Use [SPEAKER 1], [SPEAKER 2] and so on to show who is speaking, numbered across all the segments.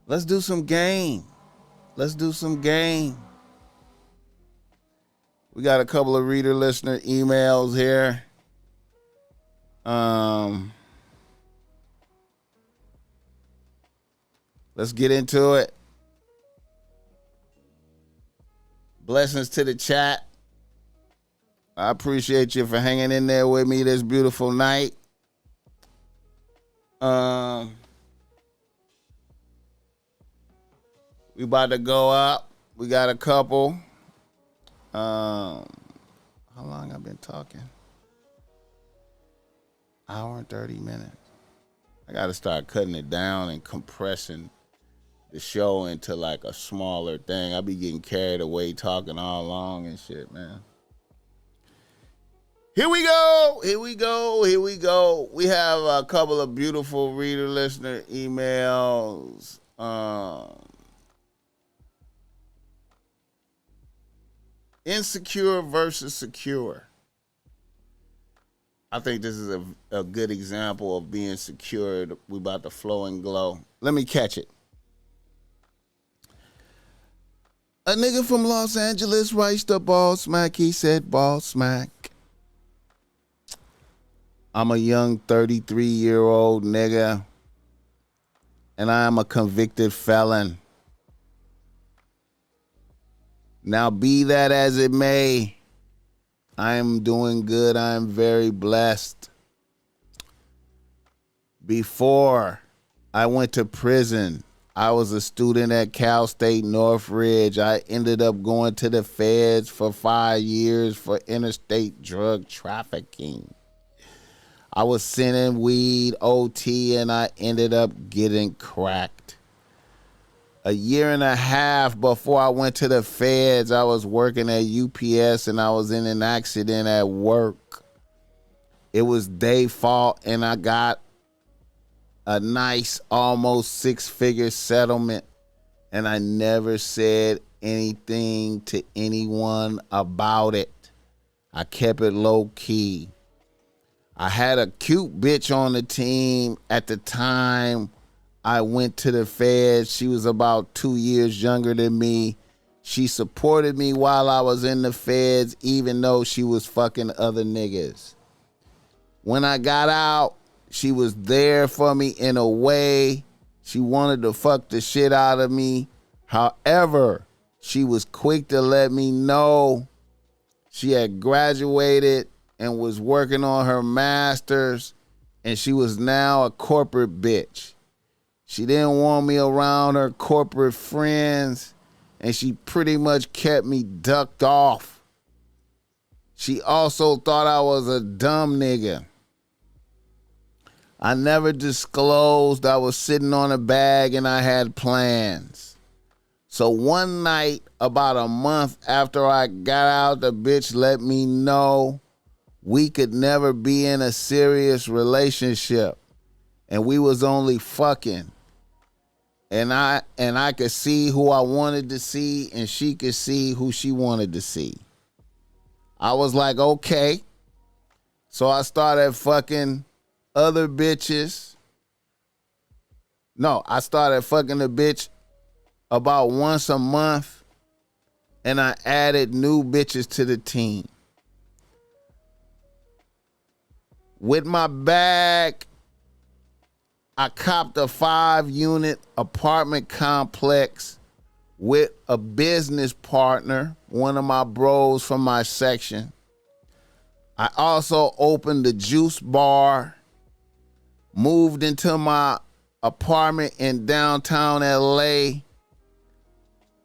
[SPEAKER 1] Let's do some game. Let's do some game. We got a couple of reader listener emails here. Let's get into it. Blessings to the chat. I appreciate you for hanging in there with me this beautiful night. We about to go up. We got a couple. How long I've been talking? Hour and 30 minutes. I got to start cutting it down and compressing the show into like a smaller thing. I be getting carried away talking all along and shit, man. Here we go. We have a couple of beautiful reader listener emails. Insecure versus secure. I think this is a good example of being secure. We about to flow and glow. Let me catch it. A nigga from Los Angeles writes to BossMack. He said, BossMack, I'm a young 33-year-old nigga, and I am a convicted felon. Now, be that as it may, I am doing good. I am very blessed. Before I went to prison, I was a student at Cal State Northridge. I ended up going to the feds for 5 years for interstate drug trafficking. I was sending weed, OT, and I ended up getting cracked. A year and a half before I went to the feds, I was working at UPS and I was in an accident at work. It was their fault and I got a nice almost 6-figure settlement, and I never said anything to anyone about it. I kept it low key. I had a cute bitch on the team at the time I went to the feds. She was about 2 years younger than me. She supported me while I was in the feds, even though she was fucking other niggas. When I got out, she was there for me in a way. She wanted to fuck the shit out of me. However, she was quick to let me know she had graduated and was working on her master's, and she was now a corporate bitch. She didn't want me around her corporate friends, and she pretty much kept me ducked off. She also thought I was a dumb nigga. I never disclosed I was sitting on a bag and I had plans. So one night, about a month after I got out, the bitch let me know we could never be in a serious relationship, and we was only fucking. And I could see who I wanted to see, and she could see who she wanted to see. I was like, okay. So I started fucking other bitches. No, I started fucking a bitch about once a month, and I added new bitches to the team. With my bag, I copped a 5-unit apartment complex with a business partner, one of my bros from my section. I also opened a juice bar, moved into my apartment in downtown LA.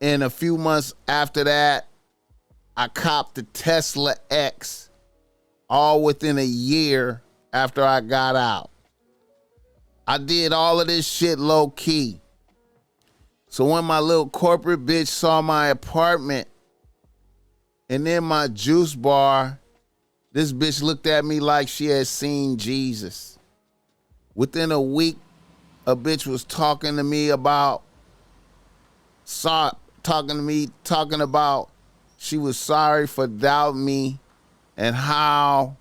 [SPEAKER 1] And a few months after that, I copped the Tesla X, all within a year after I got out. I did all of this shit low key. So when my little corporate bitch saw my apartment and then my juice bar, this bitch looked at me like she had seen Jesus. Within a week, a bitch was talking about she was sorry for doubting me and how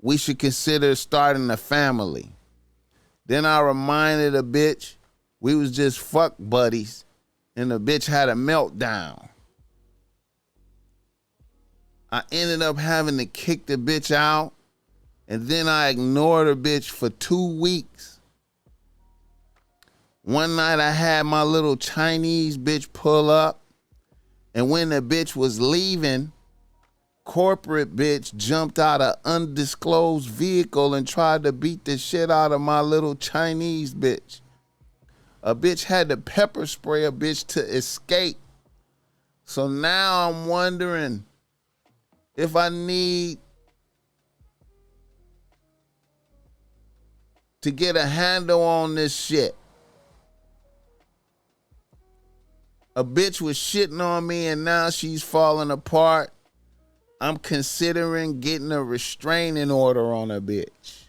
[SPEAKER 1] we should consider starting a family. Then I reminded a bitch We was just fuck buddies, and the bitch had a meltdown. I ended up having to kick the bitch out, and then I ignored the bitch for 2 weeks. One night I had my little Chinese bitch pull up, and when the bitch was leaving, corporate bitch jumped out of undisclosed vehicle and tried to beat the shit out of my little Chinese bitch. A bitch had to pepper spray a bitch to escape. So now I'm wondering if I need to get a handle on this shit. A bitch was shitting on me and now she's falling apart. I'm considering getting a restraining order on a bitch.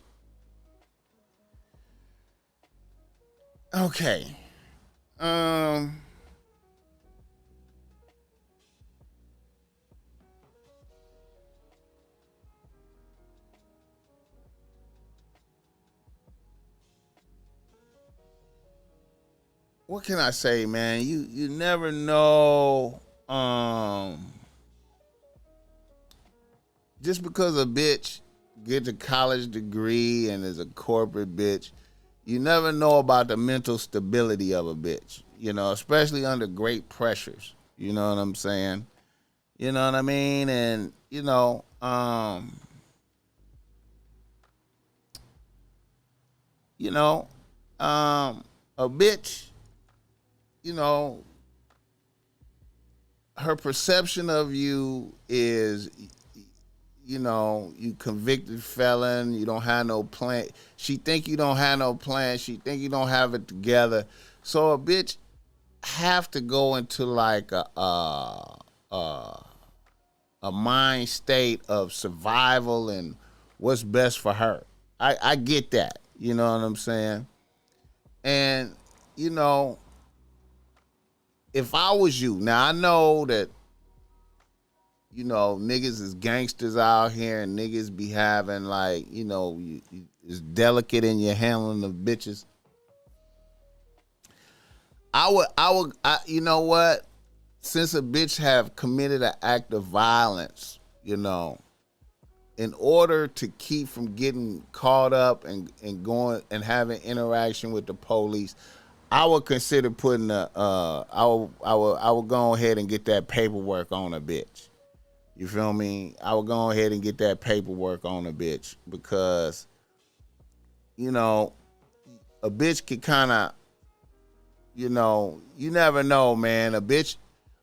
[SPEAKER 1] Okay. What can I say, man? You never know. Just because a bitch gets a college degree and is a corporate bitch, you never know about the mental stability of a bitch, especially under great pressures. You know what I'm saying? You know what I mean? And, a bitch, her perception of you is, you convicted felon, you don't have no plan. She think you don't have no plan. She think you don't have it together. So a bitch have to go into like a mind state of survival and what's best for her. I get that. You know what I'm saying? And, if I was you, now I know that, niggas is gangsters out here and niggas be having like, it's delicate in your handling of bitches. You know what? Since a bitch have committed an act of violence, in order to keep from getting caught up and going and having interaction with the police, I would consider putting I would go ahead and get that paperwork on a bitch. You feel me? I would go ahead and get that paperwork on a bitch because, a bitch could kind of, you never know, man. A bitch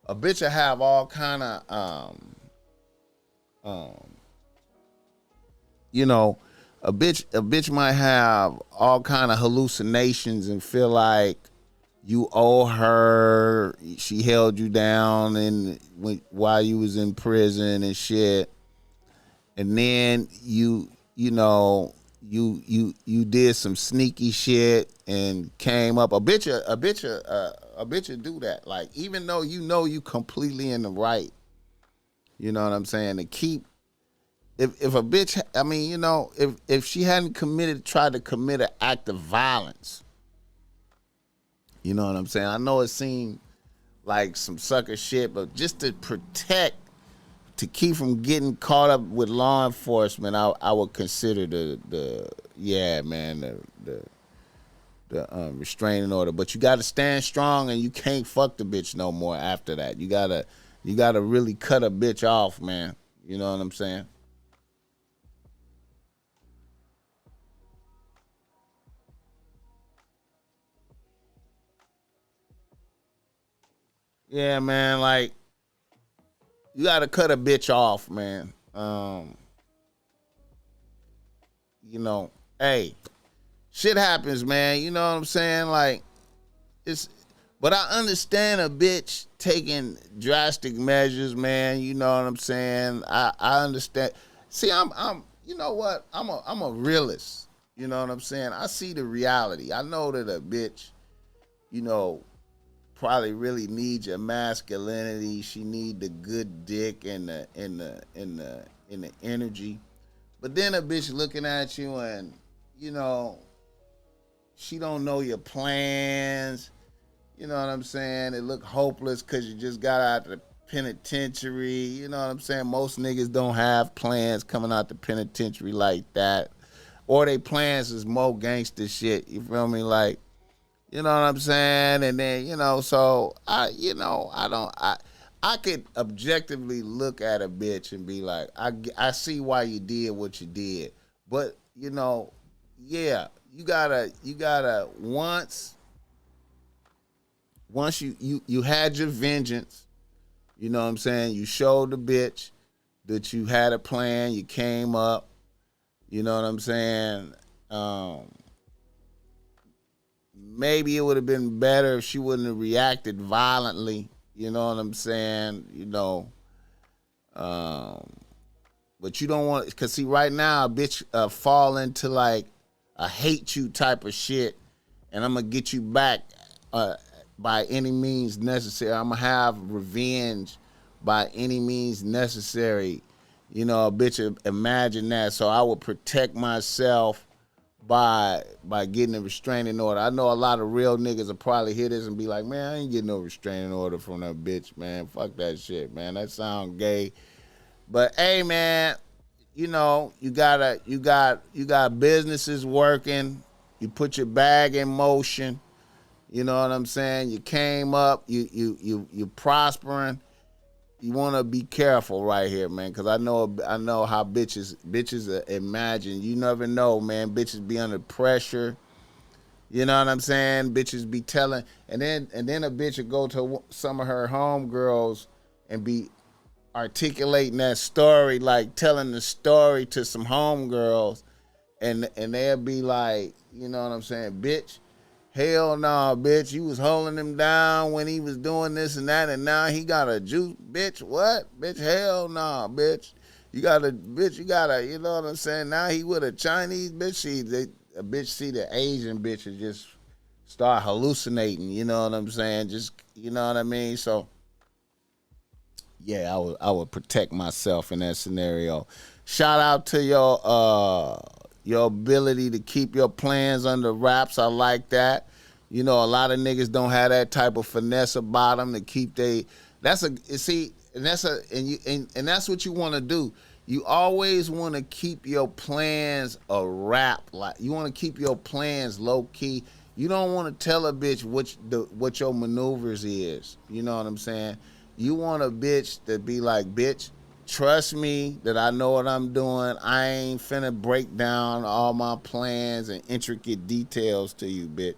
[SPEAKER 1] will have all kind of, a bitch might have all kind of hallucinations and feel like you owe her. She held you down while you was in prison and shit, and then you did some sneaky shit and came up. A bitch will do that. Like even though you completely in the right, you know what I'm saying. To keep if a bitch, I mean, if she hadn't tried to commit an act of violence. You know what I'm saying? I know it seemed like some sucker shit, but just to keep from getting caught up with law enforcement, I would consider the restraining order. But you got to stand strong, and you can't fuck the bitch no more after that. You gotta really cut a bitch off, man. You know what I'm saying? Yeah, man. Like you gotta cut a bitch off, man. Hey, shit happens, man. You know what I'm saying? Like but I understand a bitch taking drastic measures, man. You know what I'm saying? I understand. See, I'm you know what? I'm a realist. You know what I'm saying? I see the reality. I know that a bitch, probably really needs your masculinity. She need the good dick and the energy. But then a bitch looking at you and, she don't know your plans. You know what I'm saying? It look hopeless because you just got out the penitentiary. You know what I'm saying? Most niggas don't have plans coming out the penitentiary like that. Or they plans is more gangster shit. You feel me? Like, you know what I'm saying? And then, so I could objectively look at a bitch and be like, I see why you did what you did. But, yeah, you gotta once you had your vengeance, you know what I'm saying? You showed the bitch that you had a plan, you came up, you know what I'm saying? Um, Maybe it would have been better if she wouldn't have reacted violently, you know what I'm saying? Um, but you don't want, because see, right now, a bitch fall into like a hate you type of shit, and I'm going to get you back uh, by any means necessary. I'm going to have revenge by any means necessary. A bitch, imagine that. So I would protect myself by getting a restraining order. I know a lot of real niggas will probably hear this and be like, man, I ain't getting no restraining order from that bitch, man. Fuck that shit, man. That sound gay. But hey, man, you got businesses working. You put your bag in motion. You know what I'm saying? You came up. You prospering. You want to be careful right here, man, because I know how bitches imagine. You never know, man. Bitches be under pressure. You know what I'm saying? Bitches be telling, and then a bitch would go to some of her homegirls and be articulating that story, like telling the story to some homegirls, and they'll be like, you know what I'm saying, bitch. Hell no, bitch. You was holding him down when he was doing this and that, and now he got a juice. Bitch, what? Bitch, hell no, bitch. You gotta, you know what I'm saying? Now he with a Chinese bitch. A bitch see the Asian bitch and just start hallucinating. You know what I'm saying? Just, you know what I mean? So, yeah, I would protect myself in that scenario. Shout out to your ability to keep your plans under wraps. I like that. A lot of niggas don't have that type of finesse about them to keep they. That's a see, and that's a and you and that's what you want to do. You always want to keep your plans a wrap. Like you want to keep your plans low key. You don't want to tell a bitch what your maneuvers is. You know what I'm saying? You want a bitch to be like, bitch, trust me that I know what I'm doing. I ain't finna break down all my plans and intricate details to you, bitch.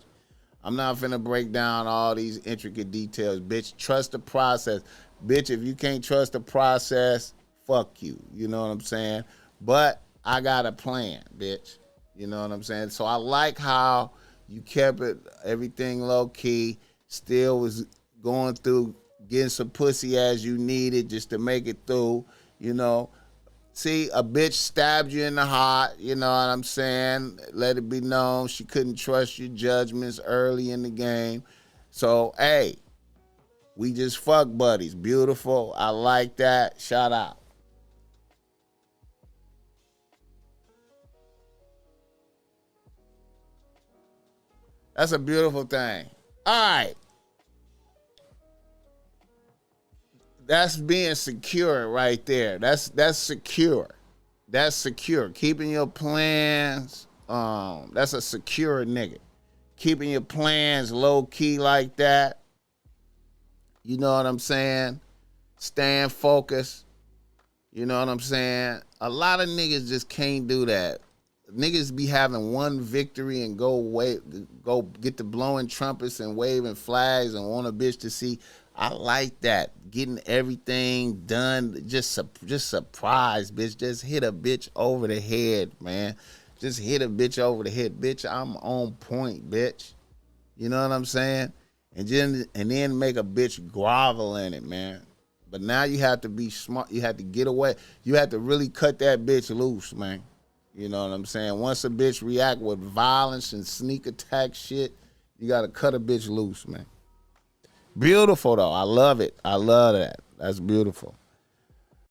[SPEAKER 1] I'm not finna break down all these intricate details, bitch. Trust the process. Bitch, if you can't trust the process, fuck you. You know what I'm saying? But I got a plan, bitch. You know what I'm saying? So I like how you kept everything low key, still was going through getting some pussy as you needed just to make it through, you know. See, a bitch stabbed you in the heart, you know what I'm saying? Let it be known she couldn't trust your judgments early in the game. So, hey, we just fuck buddies. Beautiful. I like that. Shout out. That's a beautiful thing. All right. That's being secure right there. That's secure. That's secure. Keeping your plans. That's a secure nigga. Keeping your plans low key like that. You know what I'm saying? Staying focused. You know what I'm saying? A lot of niggas just can't do that. Niggas be having one victory and go get the blowing trumpets and waving flags and want a bitch to see. I like that. Getting everything done, just surprise, bitch. Just hit a bitch over the head, man. Just hit a bitch over the head, bitch. I'm on point, bitch. You know what I'm saying? And then make a bitch grovel in it, man. But now you have to be smart. You have to get away. You have to really cut that bitch loose, man. You know what I'm saying? Once a bitch react with violence and sneak attack shit, you got to cut a bitch loose, man. Beautiful, though. I love it. I love that. That's beautiful.